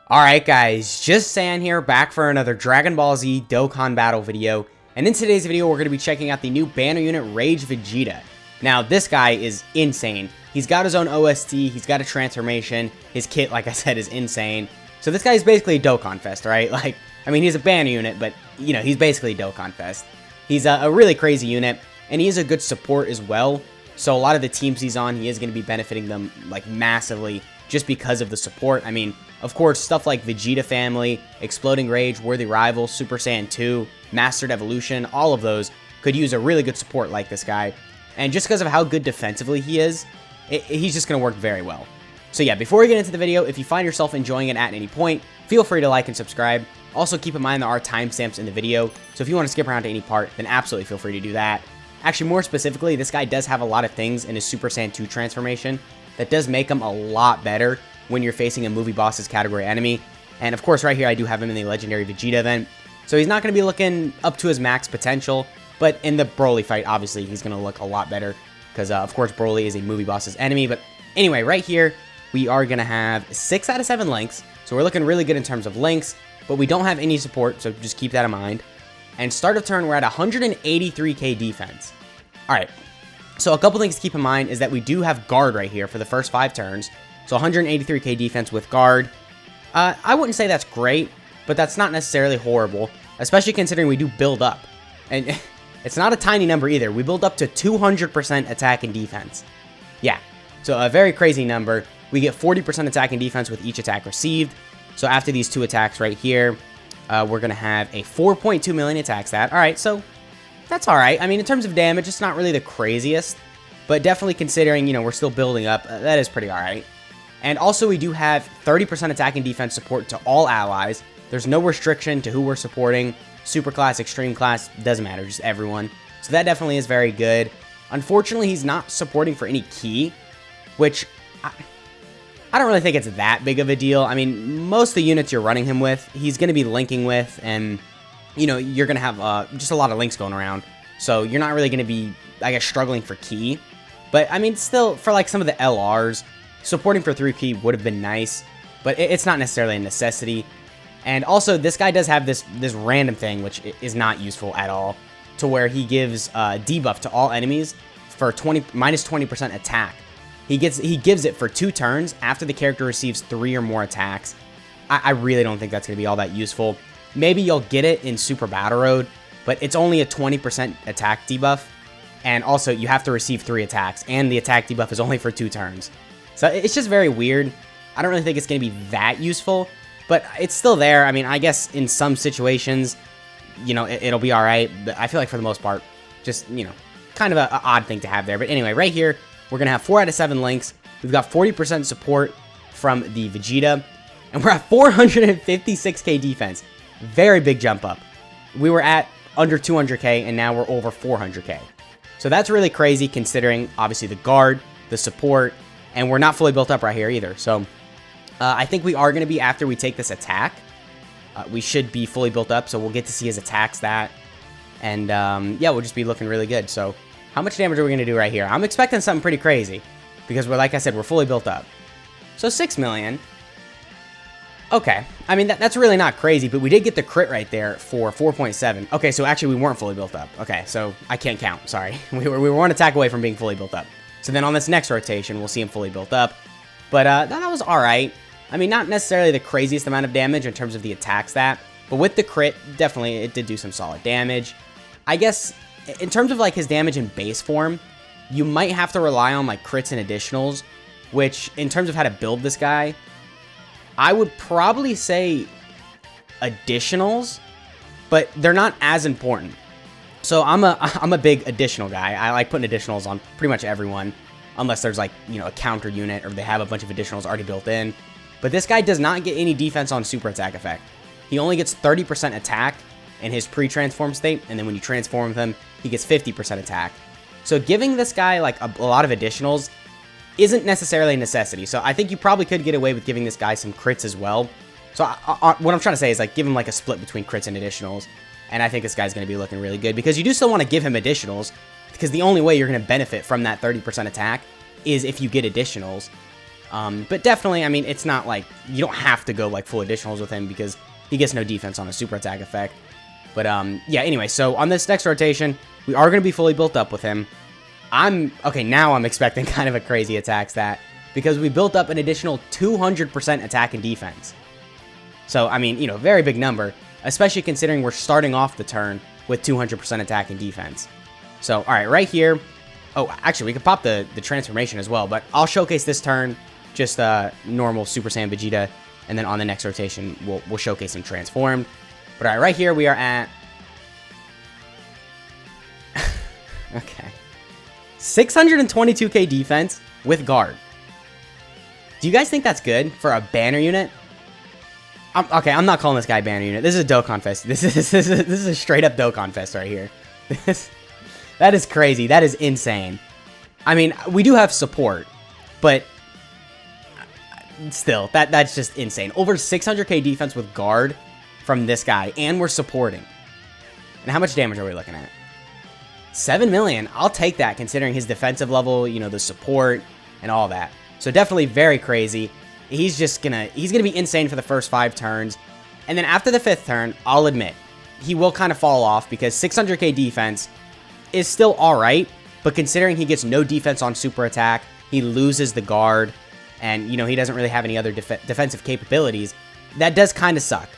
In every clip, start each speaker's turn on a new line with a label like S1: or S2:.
S1: Alright guys, just San here, back for another Dragon Ball Z Dokkan battle video, and in today's video we're going to be checking out the new banner unit Rage Vegeta. Now this guy is insane. He's got his own OST, he's got a transformation, his kit like I said is insane. So this guy is basically a Dokkan Fest, right? He's a banner unit, but you know, he's basically a Dokkan Fest. He's a really crazy unit, and he is a good support as well. So a lot of the teams he's on, he is going to be benefiting them like massively just because of the support. I mean, of course, stuff like Vegeta Family, Exploding Rage, Worthy Rival, Super Saiyan 2, Mastered Evolution, all of those could use a really good support like this guy. And just because of how good defensively he is, he's just going to work very well. So yeah, before we get into the video, if you find yourself enjoying it at any point, feel free to like and subscribe. Also, keep in mind there are timestamps in the video, so if you want to skip around to any part, then absolutely feel free to do that. Actually, more specifically, this guy does have a lot of things in his Super Saiyan 2 transformation that does make him a lot better when you're facing a movie bosses category enemy. And of course, right here, I do have him in the Legendary Vegeta event. So he's not going to be looking up to his max potential, but in the Broly fight, obviously, he's going to look a lot better because, of course, Broly is a movie boss's enemy. But anyway, right here, we are going to have 6 out of 7 links. So we're looking really good in terms of links, but we don't have any support, so just keep that in mind. And start of turn, we're at 183k defense. All right, so a couple things to keep in mind is that we do have guard right here for the first 5 turns. So 183k defense with guard. I wouldn't say that's great, but that's not necessarily horrible, especially considering we do build up. And it's not a tiny number either. We build up to 200% attack and defense. Yeah, so a very crazy number. We get 40% attack and defense with each attack received. So after these 2 attacks right here, we're going to have a 4.2 million attack stat. All right, so that's all right. I mean, in terms of damage, it's not really the craziest, but definitely considering, you know, we're still building up, that is pretty all right. And also, we do have 30% attack and defense support to all allies. There's no restriction to who we're supporting. Super class, extreme class, doesn't matter, just everyone. So that definitely is very good. Unfortunately, he's not supporting for any key, which I don't really think it's that big of a deal. I mean, most of the units you're running him with, he's going to be linking with, and, you know, you're going to have just a lot of links going around. So you're not really going to be, I guess, struggling for key. But, I mean, still, for, like, some of the LRs, supporting for 3 key would have been nice, but it's not necessarily a necessity. And also, this guy does have this random thing, which is not useful at all, to where he gives debuff to all enemies for minus 20% attack. He gives it for 2 turns after the character receives 3 or more attacks. I really don't think that's going to be all that useful. Maybe you'll get it in Super Battle Road, but it's only a 20% attack debuff, and also you have to receive 3 attacks, and the attack debuff is only for 2 turns. So it's just very weird. I don't really think it's going to be that useful, but it's still there. I mean, I guess in some situations, you know, it'll be all right, but I feel like for the most part, just, you know, kind of an odd thing to have there. But anyway, right here, we're going to have 4 out of 7 links. We've got 40% support from the Vegeta, and we're at 456k defense. Very big jump up. We were at under 200k, and now we're over 400k. So that's really crazy considering, obviously, the guard, the support, and we're not fully built up right here either. So I think we are going to be, after we take this attack, we should be fully built up. So we'll get to see his attack stat. And yeah, we'll just be looking really good. So how much damage are we going to do right here? I'm expecting something pretty crazy because we're, like I said, we're fully built up. So 6 million. Okay. I mean, that's really not crazy, but we did get the crit right there for 4.7. Okay, so actually we weren't fully built up. Okay, so I can't count. Sorry. We were 1 attack away from being fully built up. So then on this next rotation, we'll see him fully built up. But that was all right. I mean, not necessarily the craziest amount of damage in terms of the attack stat, but with the crit, definitely it did do some solid damage. I guess in terms of like his damage in base form, you might have to rely on like crits and additionals, which in terms of how to build this guy, I would probably say additionals, but they're not as important. So I'm a big additional guy. I like putting additionals on pretty much everyone, unless there's like, you know, a counter unit or they have a bunch of additionals already built in. But this guy does not get any defense on super attack effect. He only gets 30% attack in his pre-transform state, and then when you transform him, he gets 50% attack. So giving this guy like a lot of additionals isn't necessarily a necessity. So I think you probably could get away with giving this guy some crits as well. So what I'm trying to say is like give him like a split between crits and additionals. And I think this guy's going to be looking really good because you do still want to give him additionals, because the only way you're going to benefit from that 30% attack is if you get additionals. But definitely, I mean, it's not like you don't have to go like full additionals with him because he gets no defense on a super attack effect. But yeah, anyway, so on this next rotation, we are going to be fully built up with him. Okay, now I'm expecting kind of a crazy attack stat because we built up an additional 200% attack and defense. So, I mean, you know, very big number, especially considering we're starting off the turn with 200% attack and defense. So, all right, right here. Oh, actually, we could pop the transformation as well, but I'll showcase this turn just normal Super Saiyan Vegeta, and then on the next rotation, we'll showcase him transformed. But all right, right here we are at... okay. 622k defense with guard. Do you guys think that's good for a banner unit? Okay, I'm not calling this guy banner unit. This is a Dokkan Fest. This is a straight up Dokkan Fest right here. That is crazy. That is insane. I mean, we do have support, but still, that's just insane. Over 600k defense with guard from this guy, and we're supporting. And how much damage are we looking at? 7 million. I'll take that considering his defensive level, you know, the support and all that. So definitely very crazy. He's gonna be insane for the first 5 turns. And then after the 5th turn, I'll admit, he will kind of fall off because 600k defense is still alright, but considering he gets no defense on super attack, he loses the guard, and, you know, he doesn't really have any other defensive capabilities, that does kind of suck.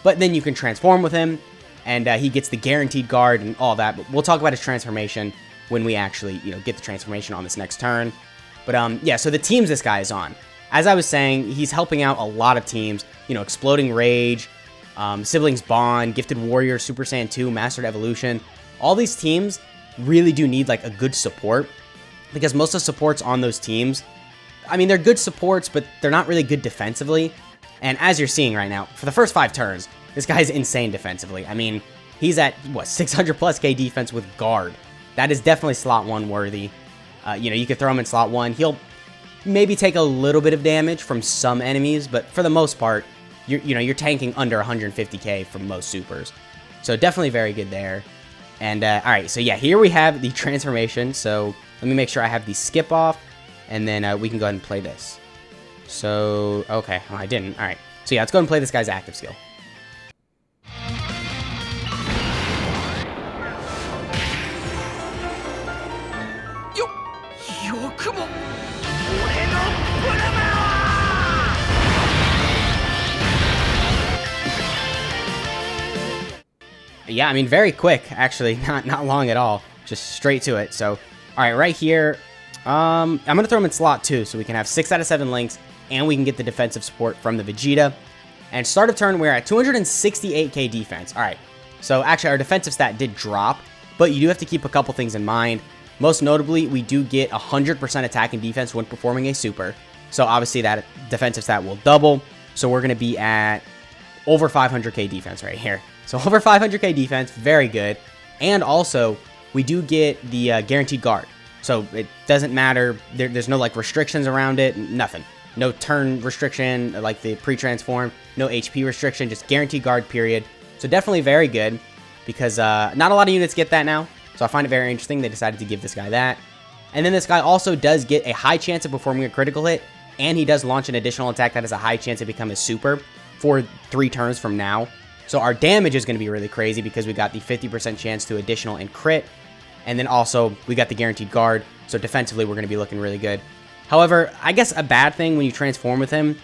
S1: But then you can transform with him, and he gets the guaranteed guard and all that. But we'll talk about his transformation when we actually, you know, get the transformation on this next turn. But yeah, so the teams this guy is on. As I was saying, he's helping out a lot of teams. You know, Exploding Rage, Siblings Bond, Gifted Warrior, Super Saiyan 2, Mastered Evolution. All these teams really do need like a good support because most of the supports on those teams, I mean, they're good supports, but they're not really good defensively. And as you're seeing right now, for the first 5 turns, this guy's insane defensively. I mean, he's at, what, 600 plus K defense with guard. That is definitely slot 1 worthy. You know, you could throw him in slot 1. He'll maybe take a little bit of damage from some enemies, but for the most part, you're tanking under 150k from most supers. So definitely very good there. And all right, so yeah, here we have the transformation. So let me make sure I have the skip off, and then we can go ahead and play this. So, okay, well, I didn't. All right, so yeah, let's go ahead and play this guy's active skill. Yeah, I mean, very quick, actually, not long at all, just straight to it. So, all right, right here, I'm going to throw him in slot 2 so we can have 6 out of 7 links, and we can get the defensive support from the Vegeta. And start of turn, we're at 268k defense. All right, so actually, our defensive stat did drop, but you do have to keep a couple things in mind. Most notably, we do get 100% attack and defense when performing a super. So obviously, that defensive stat will double. So we're going to be at over 500k defense right here. So over 500k defense, very good. And also, we do get the guaranteed guard. So it doesn't matter. There's no like restrictions around it, nothing. No turn restriction like the pre-transform, no HP restriction, just guaranteed guard period. So definitely very good because not a lot of units get that now. So I find it very interesting they decided to give this guy that. And then this guy also does get a high chance of performing a critical hit, and he does launch an additional attack that has a high chance to become a super for 3 turns from now. So our damage is going to be really crazy because we got the 50% chance to additional and crit. And then also we got the guaranteed guard. So defensively, we're going to be looking really good. However, I guess a bad thing when you transform with him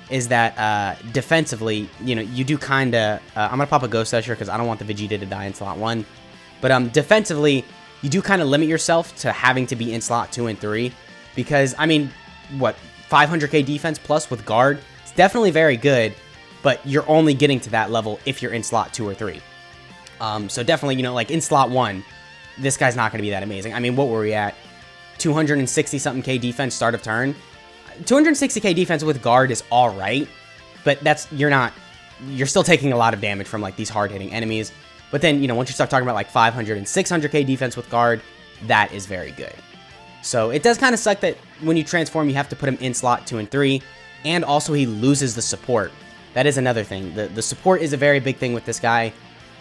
S1: is that defensively, you know, you do kind of... I'm going to pop a Ghost Usher because I don't want the Vegeta to die in slot 1. But defensively, you do kind of limit yourself to having to be in slot 2 and 3. Because, I mean, what, 500k defense plus with guard? It's definitely very good. But you're only getting to that level if you're in slot 2 or 3. So definitely, you know, like in slot 1, this guy's not going to be that amazing. I mean, what were we at? 260-something K defense start of turn. 260k defense with guard is all right, but you're still taking a lot of damage from like these hard-hitting enemies. But then, you know, once you start talking about like 500 and 600k defense with guard, that is very good. So it does kind of suck that when you transform, you have to put him in slot 2 and 3, and also he loses the support. That is another thing. The support is a very big thing with this guy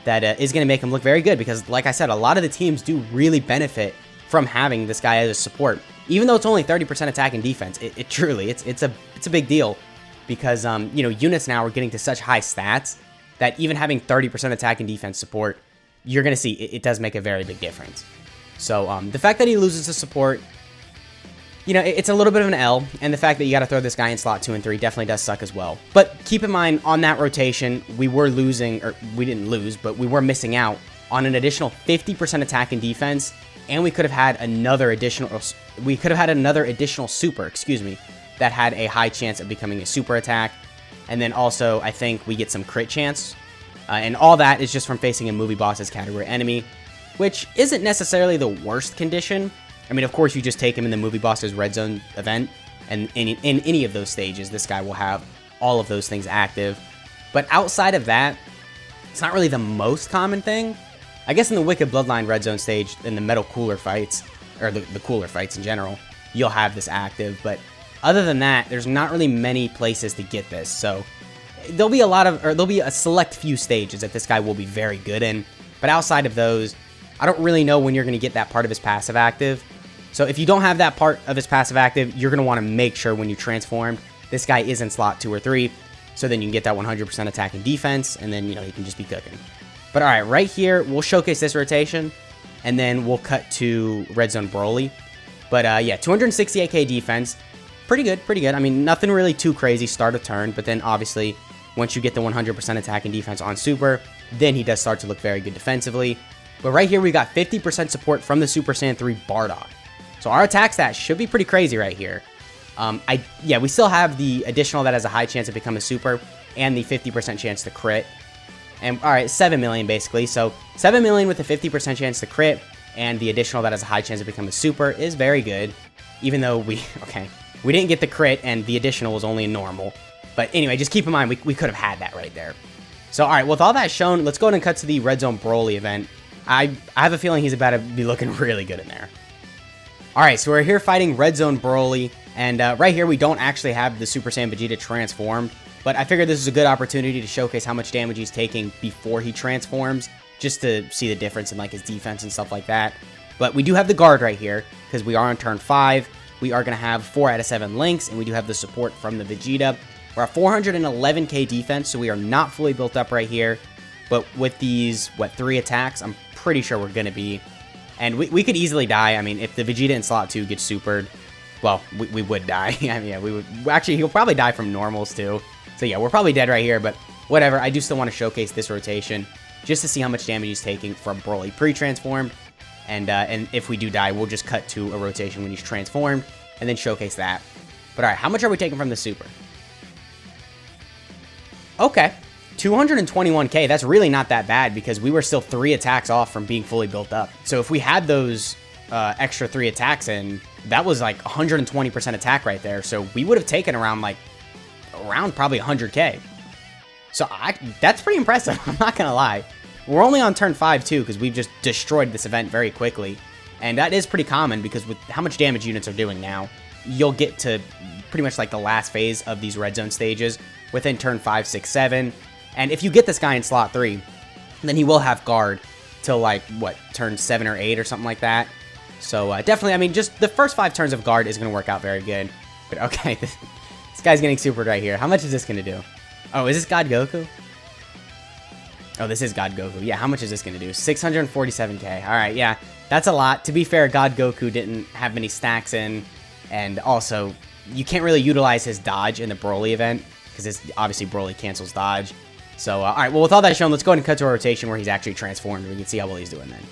S1: that is going to make him look very good because, like I said, a lot of the teams do really benefit from having this guy as a support. Even though it's only 30% attack and defense, it truly, it's a big deal because, you know, units now are getting to such high stats that even having 30% attack and defense support, you're going to see it does make a very big difference. So the fact that he loses the support, you know, it's a little bit of an L, and the fact that you got to throw this guy in slot 2 and 3 definitely does suck as well. But keep in mind, on that rotation, we were losing, or we didn't lose, but we were missing out on an additional 50% attack and defense, and we could have had another additional super, excuse me, that had a high chance of becoming a super attack. And then also, I think we get some crit chance, and all that is just from facing a movie bosses category enemy, which isn't necessarily the worst condition. I mean, of course, you just take him in the movie bosses red zone event, and in any of those stages, this guy will have all of those things active. But outside of that, it's not really the most common thing. I guess in the Wicked Bloodline red zone stage, in the metal cooler fights, or the cooler fights in general, you'll have this active. But other than that, there's not really many places to get this. So there'll be a select few stages that this guy will be very good in. But outside of those, I don't really know when you're going to get that part of his passive active. So if you don't have that part of his passive active, you're going to want to make sure when you transform, this guy is in slot 2 or 3. So then you can get that 100% attack and defense, and then, you know, you can just be cooking. But all right, right here, we'll showcase this rotation, and then we'll cut to Red Zone Broly. But yeah, 268k defense, pretty good, pretty good. I mean, nothing really too crazy start of turn, but then obviously, once you get the 100% attack and defense on Super, then he does start to look very good defensively. But right here, we got 50% support from the Super Saiyan 3 Bardock. So our attack stats should be pretty crazy right here. Yeah, we still have the additional that has a high chance to become a super, and the 50% chance to crit. And all right, 7 million basically. So 7 million with a 50% chance to crit, and the additional that has a high chance to become a super is very good. Even though we didn't get the crit, and the additional was only a normal. But anyway, just keep in mind, we could have had that right there. So all right, with all that shown, let's go ahead and cut to the Red Zone Broly event. I have a feeling he's about to be looking really good in there. Alright, so we're here fighting Red Zone Broly, and right here we don't actually have the Super Saiyan Vegeta transformed, but I figured this is a good opportunity to showcase how much damage he's taking before he transforms, just to see the difference in like his defense and stuff like that. But we do have the guard right here, because we are on turn 5, we are going to have 4 out of 7 links, and we do have the support from the Vegeta. We're at 411k defense, so we are not fully built up right here, but with these, 3 attacks, I'm pretty sure we're going to be... And we could easily die. I mean, if the Vegeta in slot 2 gets supered, well, we would die. I mean, yeah, we would. Actually, he'll probably die from normals too. So yeah, we're probably dead right here, but whatever. I do still want to showcase this rotation just to see how much damage he's taking from Broly pre-transformed. And if we do die, we'll just cut to a rotation when he's transformed and then showcase that. But all right, how much are we taking from the super? Okay. 221k, that's really not that bad because we were still 3 attacks off from being fully built up. So if we had those extra 3 attacks in, that was like 120% attack right there. So we would have taken around probably 100k. So that's pretty impressive, I'm not going to lie. We're only on turn 5 too because we've just destroyed this event very quickly. And that is pretty common because with how much damage units are doing now, you'll get to pretty much like the last phase of these red zone stages within turn 5, 6, 7. And if you get this guy in slot 3, then he will have guard till like, turn 7 or 8 or something like that. So definitely, I mean, just the first 5 turns of guard is going to work out very good. But okay, this guy's getting supered right here. How much is this going to do? Oh, is this God Goku? Oh, this is God Goku. Yeah, how much is this going to do? 647k. All right, yeah, that's a lot. To be fair, God Goku didn't have many stacks in. And also, you can't really utilize his dodge in the Broly event because obviously Broly cancels dodge. So, all right, well, with all that shown, let's go ahead and cut to a rotation where he's actually transformed. We can see how well he's doing then.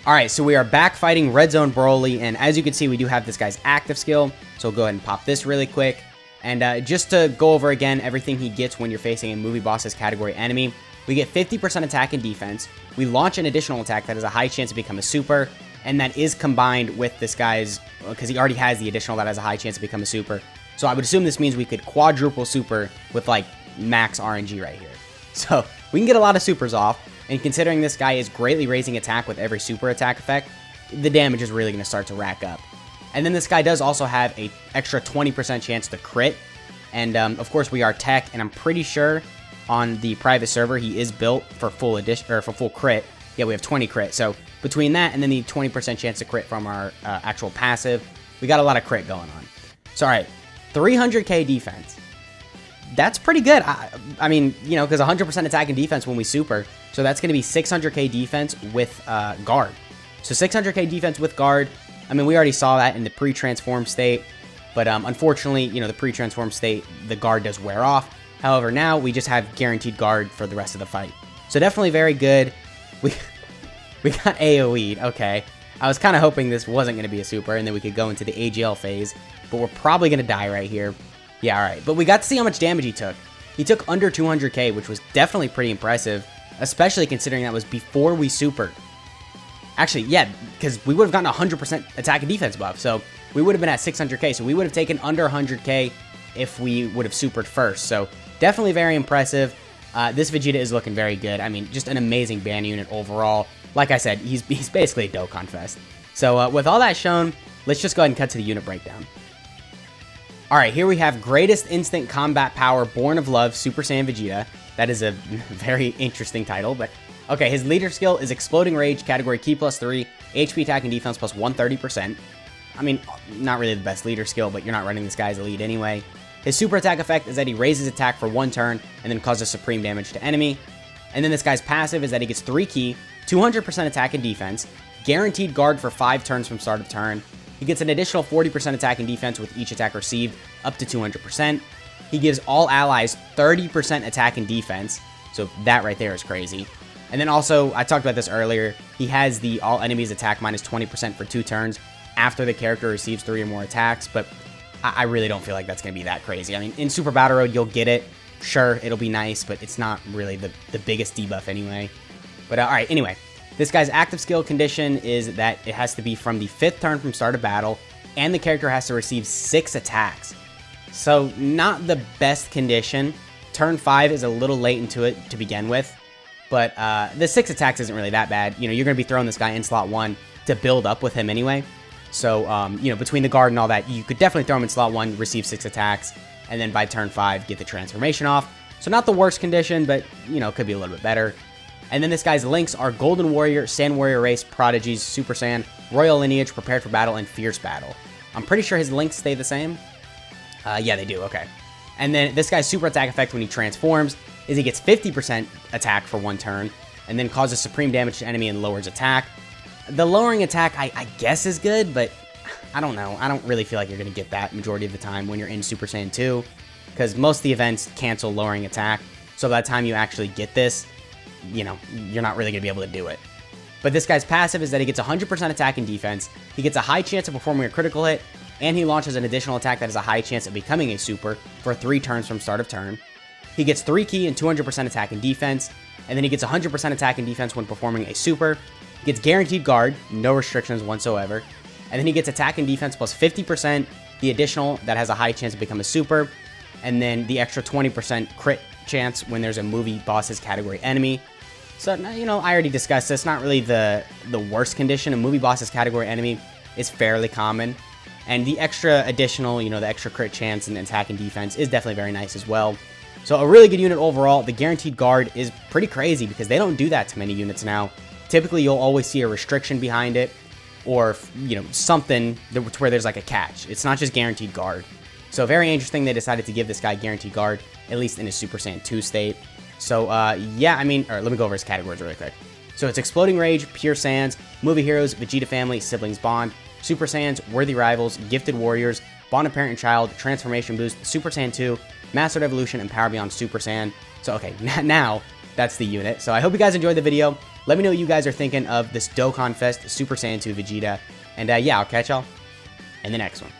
S1: All right, so we are back fighting Red Zone Broly, and as you can see, we do have this guy's active skill. So we'll go ahead and pop this really quick. And just to go over again everything he gets when you're facing a movie bosses category enemy, we get 50% attack and defense. We launch an additional attack that has a high chance to become a super, and that is combined with this guy's, because he already has the additional that has a high chance to become a super. So I would assume this means we could quadruple super with like max RNG right here. So we can get a lot of supers off, and considering this guy is greatly raising attack with every super attack effect, the damage is really going to start to rack up. And then this guy does also have an extra 20% chance to crit, and of course we are tech, and I'm pretty sure on the private server he is built for full addition or for full crit. Yeah, we have 20 crit. So between that and then the 20% chance to crit from our actual passive, we got a lot of crit going on. So, all right, 300k defense. That's pretty good. I mean, you know, because 100% attack and defense when we super. So that's going to be 600k defense with guard. So 600k defense with guard. I mean, we already saw that in the pre-transform state. But unfortunately, you know, the pre-transform state, the guard does wear off. However, now we just have guaranteed guard for the rest of the fight. So definitely very good. We got AoE'd. Okay. I was kind of hoping this wasn't going to be a super and then we could go into the AGL phase. But we're probably going to die right here. Yeah, all right. But we got to see how much damage he took. He took under 200k, which was definitely pretty impressive, especially considering that was before we supered. Actually, yeah, because we would have gotten 100% attack and defense buff, so we would have been at 600k. So we would have taken under 100k if we would have supered first. So definitely very impressive. This Vegeta is looking very good. I mean, just an amazing ban unit overall. Like I said, he's basically a Dokkan Fest. So with all that shown, let's just go ahead and cut to the unit breakdown. Alright, here we have Greatest Instant Combat Power Born of Love Super Saiyan Vegeta. That is a very interesting title, but okay, his leader skill is Exploding Rage, category Ki +3, HP attack and defense plus 130%. I mean, not really the best leader skill, but you're not running this guy as a lead anyway. His super attack effect is that he raises attack for 1 turn and then causes supreme damage to enemy. And then this guy's passive is that he gets 3 Ki, 200% attack and defense, guaranteed guard for 5 turns from start of turn. He gets an additional 40% attack and defense with each attack received, up to 200%. He gives all allies 30% attack and defense, so that right there is crazy. And then also, I talked about this earlier, he has the all enemies attack minus 20% for 2 turns after the character receives 3 or more attacks, but I really don't feel like that's going to be that crazy. I mean, in Super Battle Road, you'll get it. Sure, it'll be nice, but it's not really the biggest debuff anyway. But alright, anyway. This guy's active skill condition is that it has to be from the 5th turn from start of battle, and the character has to receive 6 attacks. So, not the best condition. Turn 5 is a little late into it to begin with, but the 6 attacks isn't really that bad. You know, you're going to be throwing this guy in slot 1 to build up with him anyway. So, you know, between the guard and all that, you could definitely throw him in slot 1, receive 6 attacks, and then by turn 5, get the transformation off. So, not the worst condition, but, you know, could be a little bit better. And then this guy's links are Golden Warrior, Sand Warrior Race, Prodigies, Super Saiyan, Royal Lineage, Prepared for Battle, and Fierce Battle. I'm pretty sure his links stay the same. Yeah, they do, okay. And then this guy's super attack effect when he transforms is he gets 50% attack for 1 turn, and then causes supreme damage to enemy and lowers attack. The lowering attack, I guess, is good, but I don't know. I don't really feel like you're going to get that majority of the time when you're in Super Saiyan 2, because most of the events cancel lowering attack, so by the time you actually get this, you know, you're not really going to be able to do it. But this guy's passive is that he gets 100% attack and defense, he gets a high chance of performing a critical hit, and he launches an additional attack that has a high chance of becoming a super for 3 turns from start of turn. He gets 3 Ki and 200% attack and defense, and then he gets 100% attack and defense when performing a super. He gets guaranteed guard, no restrictions whatsoever, and then he gets attack and defense plus 50%, the additional that has a high chance to become a super, and then the extra 20% crit chance when there's a movie boss's category enemy. So, you know, I already discussed this. Not really the worst condition. A movie boss's category enemy is fairly common. And the extra additional, you know, the extra crit chance and attack and defense is definitely very nice as well. So a really good unit overall. The guaranteed guard is pretty crazy because they don't do that to many units now. Typically, you'll always see a restriction behind it or, you know, something where there's like a catch. It's not just guaranteed guard. So very interesting they decided to give this guy guaranteed guard, at least in his Super Saiyan 2 state. So, yeah, I mean, let me go over his categories really quick. So it's Exploding Rage, Pure Saiyans, Movie Heroes, Vegeta Family, Siblings Bond, Super Saiyans, Worthy Rivals, Gifted Warriors, Bond of Parent and Child, Transformation Boost, Super Saiyan 2, Mastered Evolution, and Power Beyond Super Saiyan. So, okay, now that's the unit. So I hope you guys enjoyed the video. Let me know what you guys are thinking of this Dokkan Fest Super Saiyan 2 Vegeta. And, yeah, I'll catch y'all in the next one.